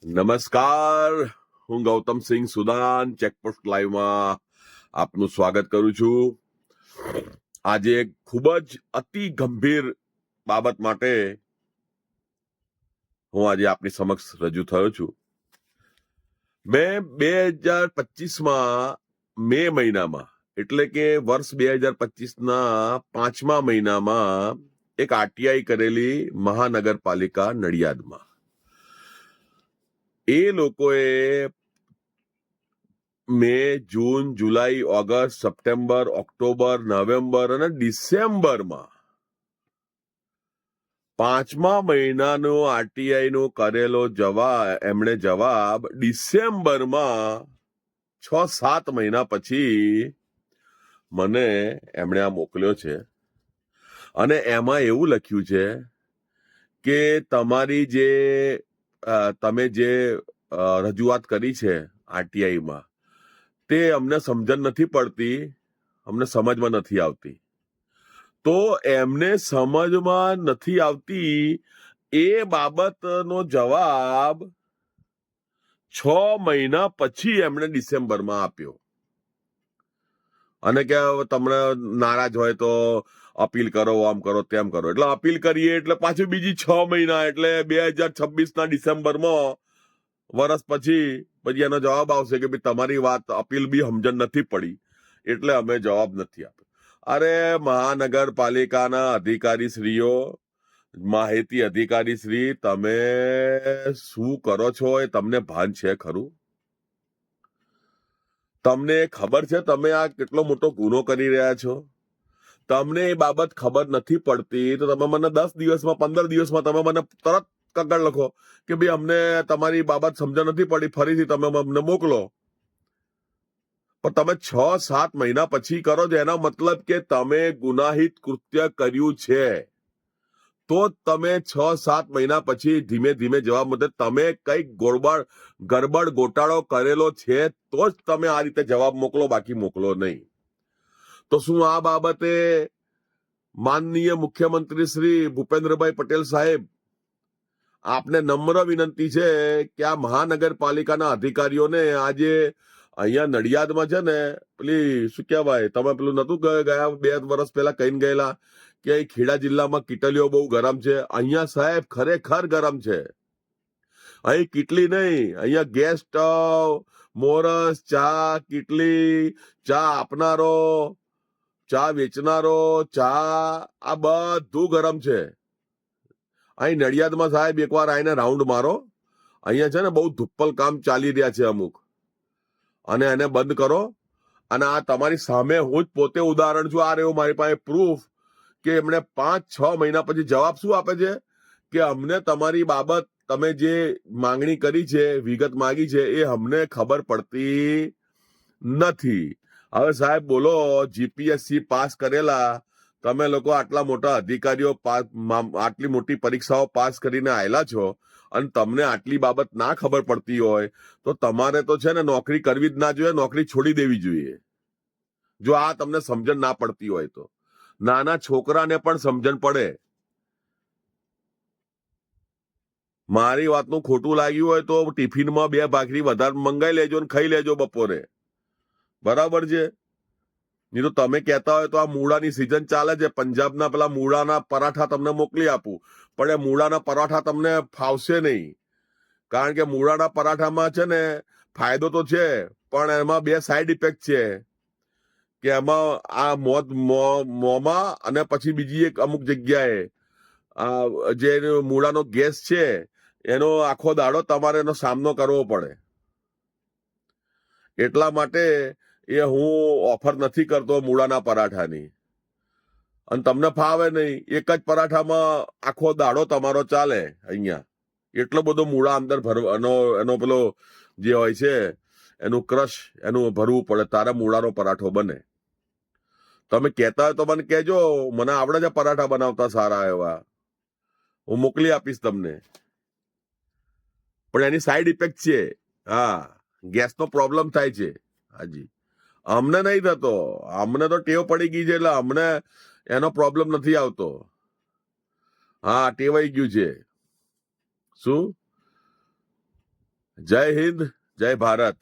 નમસ્કાર, હું Gautamsinh Sudan checkpost લાઈવમાં આપનું સ્વાગત કરું છું. આજે એક ખૂબ જ અતિ ગંભીર બાબત માટે હું આજે આપની સમક્ષ રજૂ થયો છું. મેં 2025માં મે મહિનામાં એટલે કે વર્ષ 2025ના 5મા મહિનામાં એક આરટીઆઈ કરેલી મહાનગરપાલિકા નડિયાદમાં. એ લોકોએ મે, જૂન, જુલાઈ, ઓગસ્ટ, સપ્ટેમ્બર, ઓક્ટોબર, નવેમ્બર અને ડિસેમ્બરમાં 5મા મહિનાનો આરટીઆઈ નો કરેલો એમણે જવાબ ડિસેમ્બરમાં 6-7 મહિના પછી મને એમણે આ મોકલ્યો છે. અને એમાં એવું લખ્યું છે કે તમારી તમે જે રજૂઆત કરી છે આરટીઆઈમાં તે અમને સમજણ નથી પડતી, અમને સમજમાં નથી આવતી. તો એમને સમજમાં નથી આવતી એ બાબતનો જવાબ 6 મહિના પછી એમણે ડિસેમ્બરમાં આપ્યો. અને કે તમને નારાજ હોય તો અપીલ કરો, આમ કરો, તેમ કરો. એટલે અપીલ કરીએ એટલે પાછું બીજી 6 મહિના એટલે 2026ના ડિસેમ્બરમાં વર્ષ પછી એનો જવાબ આવશે કે ભાઈ તમારી વાત અપીલ બી સમજણ નથી પડી એટલે અમે જવાબ નથી આપ્યો. અરે મહાનગરપાલિકાના અધિકારી શ્રીઓ, માહિતી અધિકારી શ્રી, તમે શું કરો છો એ તમને ભાન છે ખરું? તમને ખબર છે તમે આ કેટલો મોટો ગુનો કરી રહ્યા છો? તમને એ બાબત ખબર નથી પડતી તો તમે મને 10 દિવસમાં 15 દિવસમાં તમે મને તરત કાગળ લખો કે ભાઈ અમને તમારી બાબત સમજણ નથી પડી, ફરીથી તમે અમને મોકલો. પણ તમે 6-7 મહિના પછી કરો છો એનો મતલબ કે તમે ગુનાહિત કૃત્ય કર્યું છે. તો તમે 6-7 મહિના પછી ધીમે ધીમે જવાબ મળે. તમે કઈક ગડબડ ગોટાળો કરેલો છે તો જ તમે આ રીતે જવાબ મોકલો, બાકી મોકલો નહીં. તો શું આ બાબતે માનનીય મુખ્યમંત્રી શ્રી ભૂપેન્દ્રભાઈ પટેલ સાહેબ, આપને નમ્ર વિનંતી છે કે આ મહાનગરપાલિકાના અધિકારીઓને આજે અહીંયા નડિયાદમાં છે ને પેલી શું કહેવાય, તમે પેલું નતું ગયા 2 વર્ષ પહેલા કહીને ગયેલા કે અહીં ખેડા જિલ્લામાં કીટલીઓ બહુ ગરમ છે. અહીંયા સાહેબ ખરેખર ગરમ છે. અહીં કીટલી નહીં, અહીંયા ગેસ સ્ટવ, મોરસ, ચા કીટલી, ચા આપનારો, ચા વેચનારો, ચા આ બધું ગરમ છે. અહીં નડિયાદમાં સાહેબ એકવાર આવીને રાઉન્ડ મારો. અહીંયા છે ને બહુ ધુપ્પલ કામ ચાલી રહ્યા છે અમુક, અને એને બંધ કરો. અને આ તમારી સામે હું જ પોતે ઉદાહરણ છું. આ રહ્યો મારી પાસે પ્રૂફ કે એમણે 5-6 મહિના પછી જવાબ શું આપે છે કે અમને તમારી બાબત, તમે જે માંગણી કરી છે, વિગત માંગી છે એ અમને ખબર પડતી નથી. હવે સાહેબ બોલો, જીપીએસસી પાસ કરેલા તમે લોકો આટલા મોટા અધિકારીઓ આટલી મોટી પરીક્ષાઓ પાસ કરીને આવેલા છો અને તમને આટલી બાબત ના ખબર પડતી હોય તો તમારે તો છે ને નોકરી કરવી જ ના જોઈએ, નોકરી છોડી દેવી જોઈએ. જો આ તમને સમજણ ના પડતી હોય તો નાના છોકરાને પણ સમજણ પડે. મારી વાતનું ખોટું લાગ્યું હોય તો ટિફિનમાં 2 ભાખરી વધારે મંગાઈ લેજો ને ખાઈ લેજો બપોરે, બરાબર છે? નહીં તો તમે કહેતા હોય તો આ મૂળાની સિઝન ચાલે છે, પંજાબના પેલા મૂળાના પરાઠા તમને મોકલી આપું, પણ એ મૂળાના પરાઠા તમને ફાવશે નહીં. કારણ કે મૂળાના પરાઠામાં છે ને ફાયદો તો છે પણ એમાં 2 સાઈડ ઇફેક્ટ છે કે એમાં આ મોંમાં અને પછી બીજી એક અમુક જગ્યાએ જે મૂળાનો ગેસ છે એનો આખો દાડો તમારે એનો સામનો કરવો પડે. એટલા માટે એ હું ઓફર નથી કરતો મૂળાના પરાઠાની. અને તમને ફાવે નહીં, એક જ પરાઠામાં આખો દાડો તમારો ચાલે. અહીંયા એટલો બધો મૂળા અંદર એનો પેલો જે હોય છે એનું ક્રશ એનું ભરવું પડે તારે મૂળાનો પરાઠો બને. તમે કહેતા હોય તો મને કહેજો, મને આવડે છે પરાઠા બનાવતા સારા એવા, હું મોકલી આપીશ તમને. પણ એની સાઈડ ઇફેક્ટ છે. હા, ગેસનો પ્રોબ્લેમ થાય છે. હાજી, અમને નહીં થતો, અમને તો ટેવ પડી ગઈ છે એટલે અમને એનો પ્રોબ્લેમ નથી આવતો. હા, ટેવાઈ ગયું છે. શું જય હિન્દ, જય ભારત.